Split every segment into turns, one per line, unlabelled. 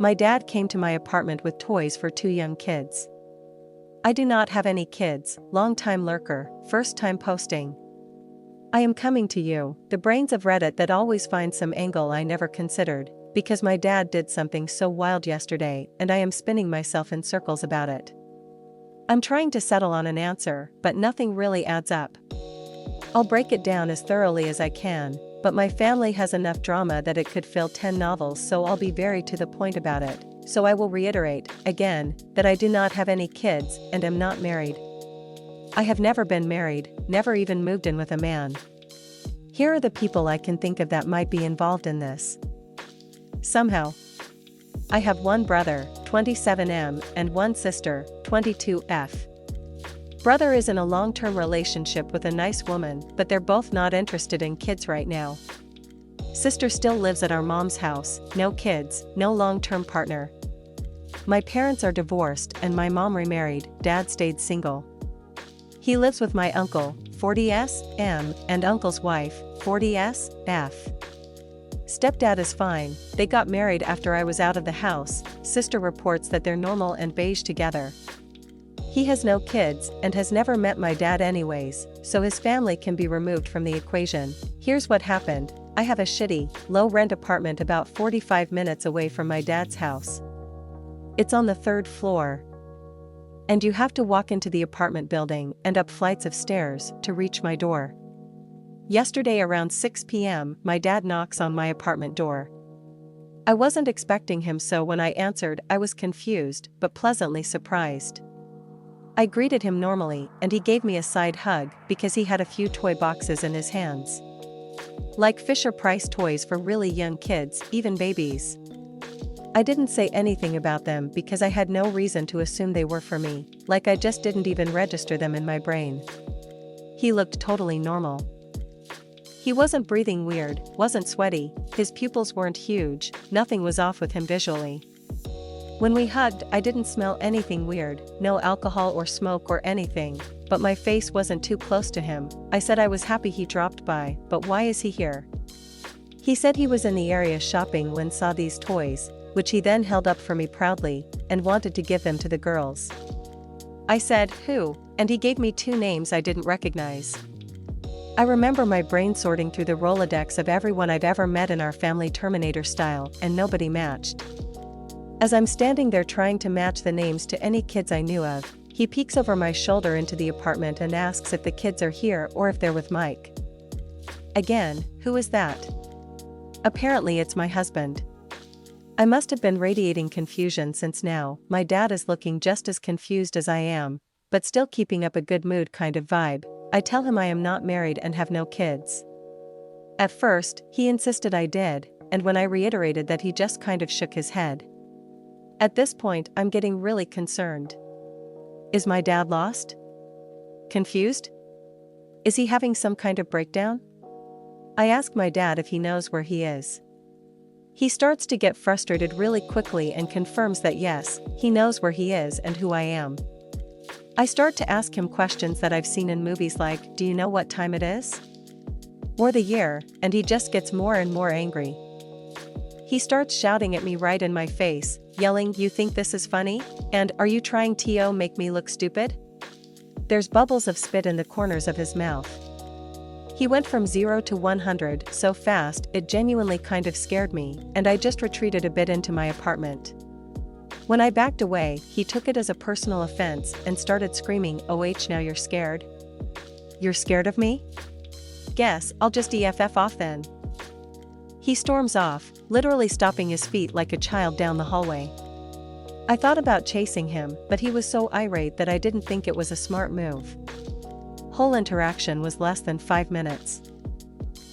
My dad came to my apartment with toys for 2 young kids. I do not have any kids, long-time lurker, first-time posting. I am coming to you, the brains of Reddit that always find some angle I never considered, because my dad did something so wild yesterday and I am spinning myself in circles about it. I'm trying to settle on an answer, but nothing really adds up. I'll break it down as thoroughly as I can, but my family has enough drama that it could fill 10 novels, so I'll be very to the point about it. So I will reiterate, again, that I do not have any kids and am not married. I have never been married, never even moved in with a man. Here are the people I can think of that might be involved in this. Somehow. I have one brother, 27M, and one sister, 22F. Brother is in a long-term relationship with a nice woman, but they're both not interested in kids right now. Sister still lives at our mom's house, no kids, no long-term partner. My parents are divorced and my mom remarried, dad stayed single. He lives with my uncle, 40S-M, and uncle's wife, 40S-F. Stepdad is fine, they got married after I was out of the house. Sister reports that they're normal and beige together. He has no kids and has never met my dad anyways, so his family can be removed from the equation. Here's what happened. I have a shitty, low-rent apartment about 45 minutes away from my dad's house. It's on the 3rd floor. And you have to walk into the apartment building and up flights of stairs to reach my door. Yesterday around 6 p.m., my dad knocks on my apartment door. I wasn't expecting him, so when I answered, I was confused but pleasantly surprised. I greeted him normally and he gave me a side hug because he had a few toy boxes in his hands. Like Fisher-Price toys for really young kids, even babies. I didn't say anything about them because I had no reason to assume they were for me, like I just didn't even register them in my brain. He looked totally normal. He wasn't breathing weird, wasn't sweaty, his pupils weren't huge, nothing was off with him visually. When we hugged, I didn't smell anything weird, no alcohol or smoke or anything, but my face wasn't too close to him. I said I was happy he dropped by, but why is he here? He said he was in the area shopping when saw these toys, which he then held up for me proudly, and wanted to give them to the girls. I said, who? And he gave me 2 names I didn't recognize. I remember my brain sorting through the Rolodex of everyone I've ever met in our family, Terminator style, and nobody matched. As I'm standing there trying to match the names to any kids I knew of, he peeks over my shoulder into the apartment and asks if the kids are here or if they're with Mike. Again, who is that? Apparently it's my husband. I must have been radiating confusion since now my dad is looking just as confused as I am, but still keeping up a good mood kind of vibe. I tell him I am not married and have no kids. At first, he insisted I did, and when I reiterated that, he just kind of shook his head. At this point, I'm getting really concerned. Is my dad lost? Confused? Is he having some kind of breakdown? I ask my dad if he knows where he is. He starts to get frustrated really quickly and confirms that yes, he knows where he is and who I am. I start to ask him questions that I've seen in movies like, do you know what time it is? Or the year, and he just gets more and more angry. He starts shouting at me right in my face, yelling, you think this is funny? And, are you trying to make me look stupid? There's bubbles of spit in the corners of his mouth. He went from 0 to 100 so fast it genuinely kind of scared me, and I just retreated a bit into my apartment. When I backed away, he took it as a personal offense and started screaming, "Oh, now you're scared? You're scared of me? Guess I'll just EFF off then." He storms off, literally stopping his feet like a child down the hallway. I thought about chasing him, but he was so irate that I didn't think it was a smart move. Whole interaction was less than 5 minutes.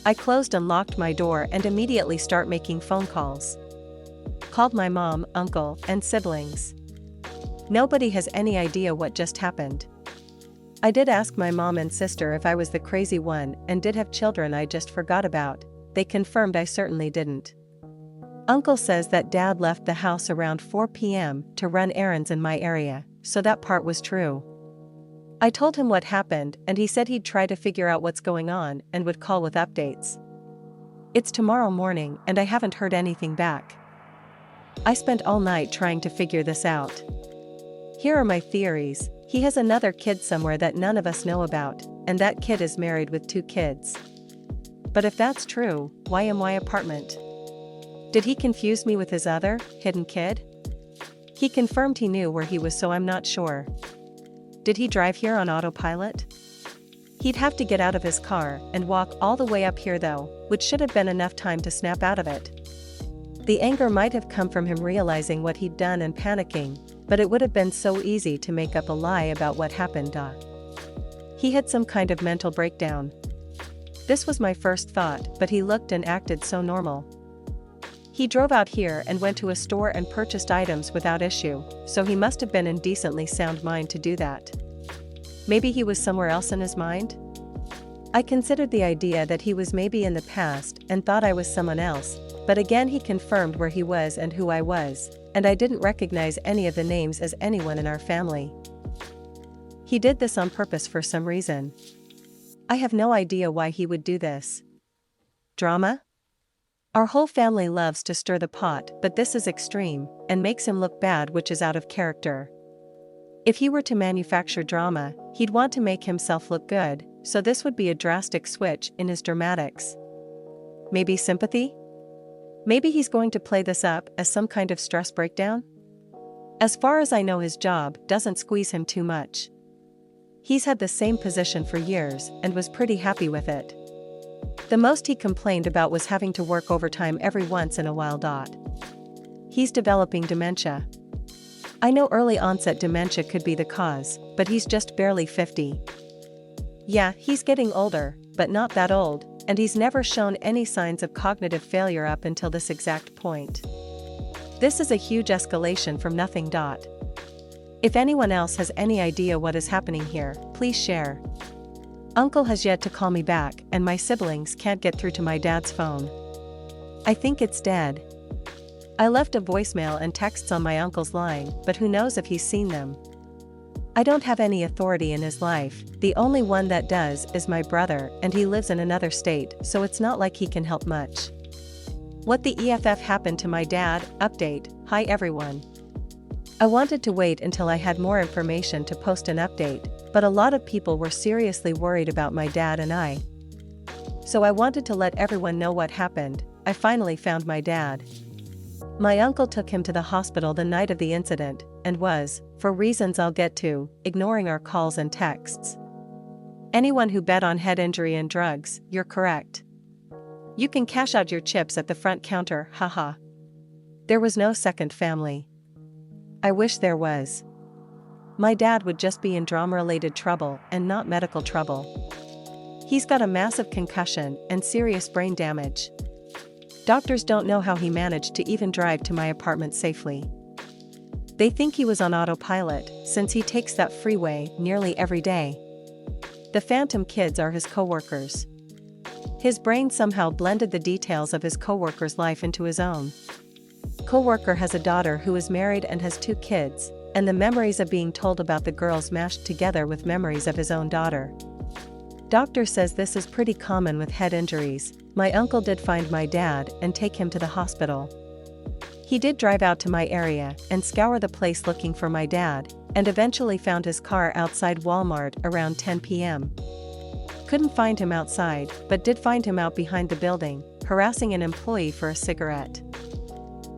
I closed and locked my door and immediately start making phone calls. Called my mom, uncle, and siblings. Nobody has any idea what just happened. I did ask my mom and sister if I was the crazy one and did have children I just forgot about. They confirmed I certainly didn't. Uncle says that dad left the house around 4 p.m. to run errands in my area, so that part was true. I told him what happened and he said he'd try to figure out what's going on and would call with updates. It's tomorrow morning and I haven't heard anything back. I spent all night trying to figure this out. Here are my theories. He has another kid somewhere that none of us know about, and that kid is married with 2 kids. But if that's true, why am I apartment? Did he confuse me with his other, hidden kid? He confirmed he knew where he was, so I'm not sure. Did he drive here on autopilot? He'd have to get out of his car and walk all the way up here though, which should have been enough time to snap out of it. The anger might have come from him realizing what he'd done and panicking, but it would have been so easy to make up a lie about what happened. He had some kind of mental breakdown. This was my first thought, but he looked and acted so normal. He drove out here and went to a store and purchased items without issue, so he must have been in decently sound mind to do that. Maybe he was somewhere else in his mind? I considered the idea that he was maybe in the past and thought I was someone else, but again he confirmed where he was and who I was, and I didn't recognize any of the names as anyone in our family. He did this on purpose for some reason. I have no idea why he would do this. Drama? Our whole family loves to stir the pot, but this is extreme, and makes him look bad, which is out of character. If he were to manufacture drama, he'd want to make himself look good, so this would be a drastic switch in his dramatics. Maybe sympathy? Maybe he's going to play this up as some kind of stress breakdown? As far as I know, his job doesn't squeeze him too much. He's had the same position for years and was pretty happy with it. The most he complained about was having to work overtime every once in a while. He's developing dementia. I know early onset dementia could be the cause, but he's just barely 50. Yeah, he's getting older, but not that old, and he's never shown any signs of cognitive failure up until this exact point. This is a huge escalation from nothing. If anyone else has any idea what is happening here, please share. Uncle has yet to call me back, and my siblings can't get through to my dad's phone. I think it's dead. I left a voicemail and texts on my uncle's line, but who knows if he's seen them. I don't have any authority in his life, the only one that does is my brother, and he lives in another state, so it's not like he can help much. What the EFF happened to my dad? Update. Hi everyone. I wanted to wait until I had more information to post an update, but a lot of people were seriously worried about my dad and I. So I wanted to let everyone know what happened. I finally found my dad. My uncle took him to the hospital the night of the incident, and was, for reasons I'll get to, ignoring our calls and texts. Anyone who bet on head injury and drugs, you're correct. You can cash out your chips at the front counter, haha. There was no second family. I wish there was. My dad would just be in drama-related trouble and not medical trouble. He's got a massive concussion and serious brain damage. Doctors don't know how he managed to even drive to my apartment safely. They think he was on autopilot, since he takes that freeway nearly every day. The phantom kids are his co-workers. His brain somehow blended the details of his co-worker's life into his own. Co-worker has a daughter who is married and has 2 kids, and the memories of being told about the girls mashed together with memories of his own daughter. Doctor says this is pretty common with head injuries. My uncle did find my dad and take him to the hospital. He did drive out to my area and scour the place looking for my dad, and eventually found his car outside Walmart around 10 p.m. Couldn't find him outside, but did find him out behind the building, harassing an employee for a cigarette.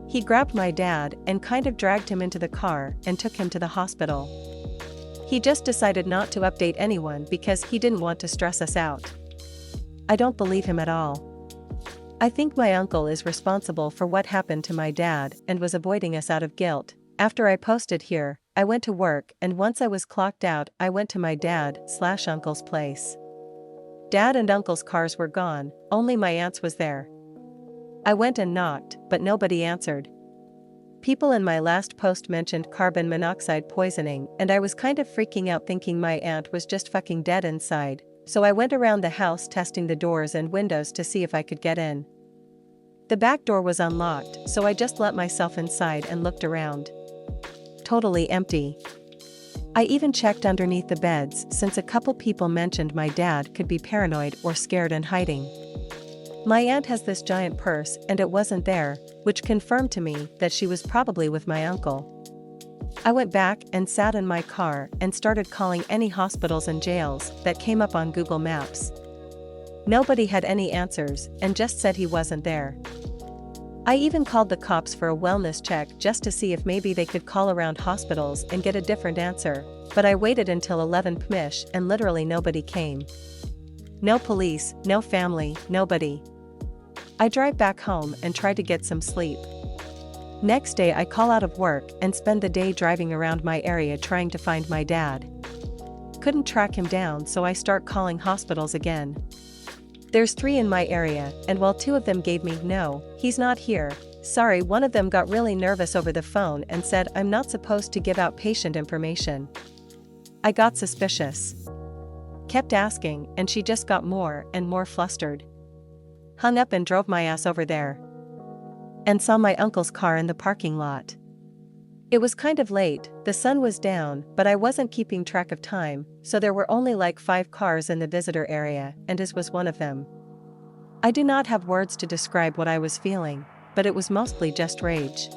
He grabbed my dad and kind of dragged him into the car and took him to the hospital. He just decided not to update anyone because he didn't want to stress us out. I don't believe him at all. I think my uncle is responsible for what happened to my dad and was avoiding us out of guilt. After I posted here, I went to work, and once I was clocked out, I went to my dad/uncle's place. Dad and uncle's cars were gone, only my aunt's was there. I went and knocked, but nobody answered. People in my last post mentioned carbon monoxide poisoning, and I was kind of freaking out thinking my aunt was just fucking dead inside, so I went around the house testing the doors and windows to see if I could get in. The back door was unlocked, so I just let myself inside and looked around. Totally empty. I even checked underneath the beds since a couple people mentioned my dad could be paranoid or scared and hiding. My aunt has this giant purse and it wasn't there, which confirmed to me that she was probably with my uncle. I went back and sat in my car and started calling any hospitals and jails that came up on Google Maps. Nobody had any answers and just said he wasn't there. I even called the cops for a wellness check just to see if maybe they could call around hospitals and get a different answer, but I waited until 11 p.m. and literally nobody came. No police, no family, nobody. I drive back home and try to get some sleep. Next day I call out of work and spend the day driving around my area trying to find my dad. Couldn't track him down, so I start calling hospitals again. There's 3 in my area, and while 2 of them gave me "No, he's not here, sorry," one of them got really nervous over the phone and said I'm not supposed to give out patient information. I got suspicious. Kept asking, and she just got more and more flustered. Hung up and drove my ass over there. And saw my uncle's car in the parking lot. It was kind of late, the sun was down, but I wasn't keeping track of time, so there were only like 5 cars in the visitor area, and his was one of them. I do not have words to describe what I was feeling, but it was mostly just rage.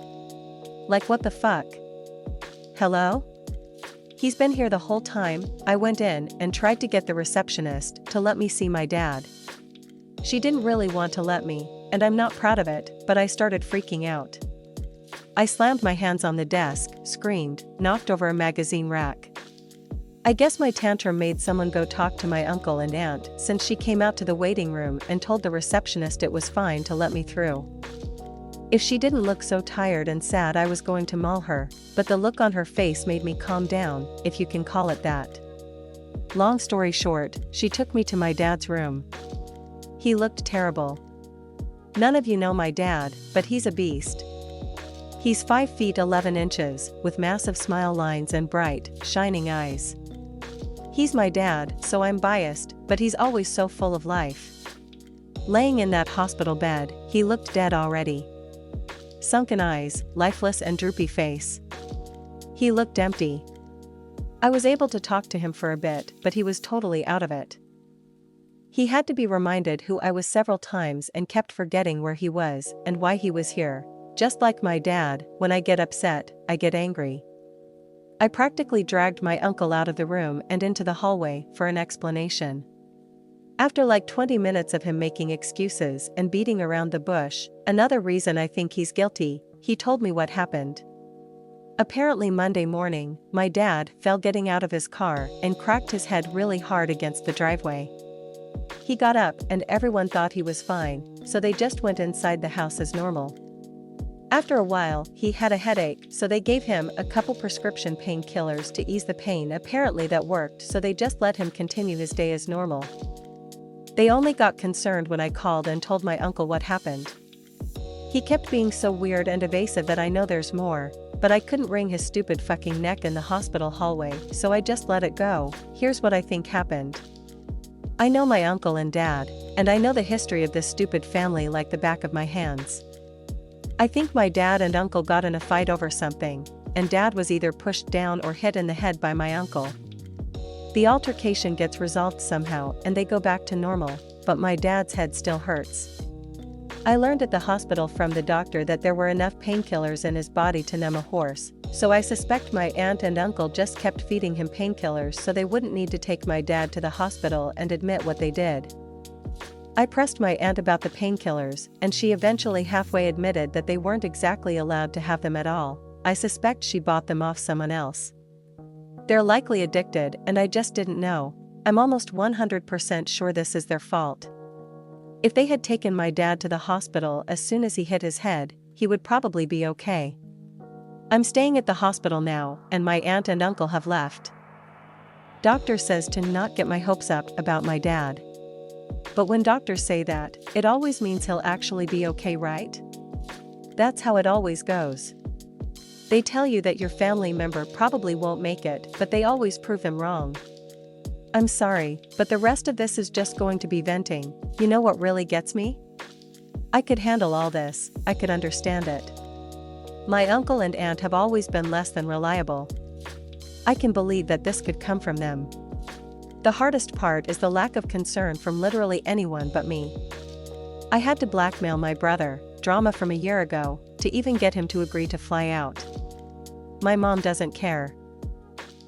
Like, what the fuck? Hello? He's been here the whole time. I went in and tried to get the receptionist to let me see my dad. She didn't really want to let me, and I'm not proud of it, but I started freaking out. I slammed my hands on the desk, screamed, knocked over a magazine rack. I guess my tantrum made someone go talk to my uncle and aunt, since she came out to the waiting room and told the receptionist it was fine to let me through. If she didn't look so tired and sad, I was going to maul her, but the look on her face made me calm down, if you can call it that. Long story short, she took me to my dad's room. He looked terrible. None of you know my dad, but he's a beast. He's 5 feet 11 inches, with massive smile lines and bright, shining eyes. He's my dad, so I'm biased, but he's always so full of life. Laying in that hospital bed, he looked dead already. Sunken eyes, lifeless and droopy face. He looked empty. I was able to talk to him for a bit, but he was totally out of it. He had to be reminded who I was several times and kept forgetting where he was and why he was here. Just like my dad, when I get upset, I get angry. I practically dragged my uncle out of the room and into the hallway for an explanation. After like 20 minutes of him making excuses and beating around the bush, another reason I think he's guilty, he told me what happened. Apparently Monday morning, my dad fell getting out of his car and cracked his head really hard against the driveway. He got up and everyone thought he was fine, so they just went inside the house as normal. After a while, he had a headache, so they gave him a couple prescription painkillers to ease the pain. Apparently that worked, so they just let him continue his day as normal. They only got concerned when I called and told my uncle what happened. He kept being so weird and evasive that I know there's more, but I couldn't wring his stupid fucking neck in the hospital hallway, so I just let it go. Here's what I think happened. I know my uncle and dad, and I know the history of this stupid family like the back of my hands. I think my dad and uncle got in a fight over something, and dad was either pushed down or hit in the head by my uncle. The altercation gets resolved somehow and they go back to normal, but my dad's head still hurts. I learned at the hospital from the doctor that there were enough painkillers in his body to numb a horse, so I suspect my aunt and uncle just kept feeding him painkillers so they wouldn't need to take my dad to the hospital and admit what they did. I pressed my aunt about the painkillers, and she eventually halfway admitted that they weren't exactly allowed to have them at all. I suspect she bought them off someone else. They're likely addicted, and I just didn't know. I'm almost 100% sure this is their fault. If they had taken my dad to the hospital as soon as he hit his head, he would probably be okay. I'm staying at the hospital now, and my aunt and uncle have left. Doctor says to not get my hopes up about my dad. But when doctors say that, it always means he'll actually be okay, right? That's how it always goes. They tell you that your family member probably won't make it, but they always prove them wrong. I'm sorry, but the rest of this is just going to be venting. You know what really gets me? I could handle all this, I could understand it. My uncle and aunt have always been less than reliable. I can believe that this could come from them. The hardest part is the lack of concern from literally anyone but me. I had to blackmail my brother, drama from a year ago, to even get him to agree to fly out. My mom doesn't care.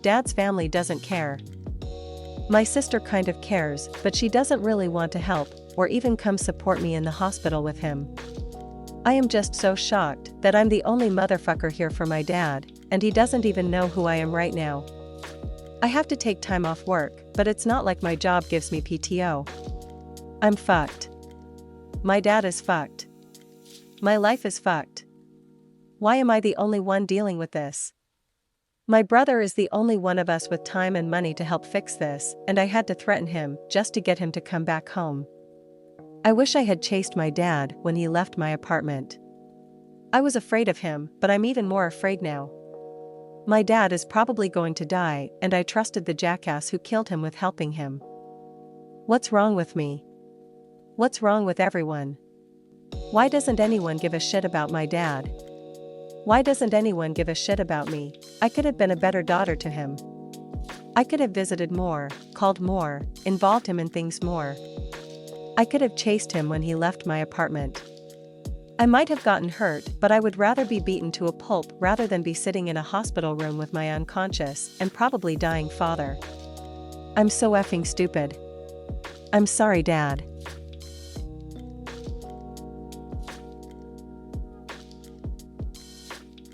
Dad's family doesn't care. My sister kind of cares, but she doesn't really want to help, or even come support me in the hospital with him. I am just so shocked that I'm the only motherfucker here for my dad, and he doesn't even know who I am right now. I have to take time off work, but it's not like my job gives me PTO. I'm fucked. My dad is fucked. My life is fucked. Why am I the only one dealing with this? My brother is the only one of us with time and money to help fix this, and I had to threaten him just to get him to come back home. I wish I had chased my dad when he left my apartment. I was afraid of him, but I'm even more afraid now. My dad is probably going to die, and I trusted the jackass who killed him with helping him. What's wrong with me? What's wrong with everyone? Why doesn't anyone give a shit about my dad? Why doesn't anyone give a shit about me? I could have been a better daughter to him. I could have visited more, called more, involved him in things more. I could have chased him when he left my apartment. I might have gotten hurt, but I would rather be beaten to a pulp rather than be sitting in a hospital room with my unconscious and probably dying father. I'm so effing stupid. I'm sorry, Dad.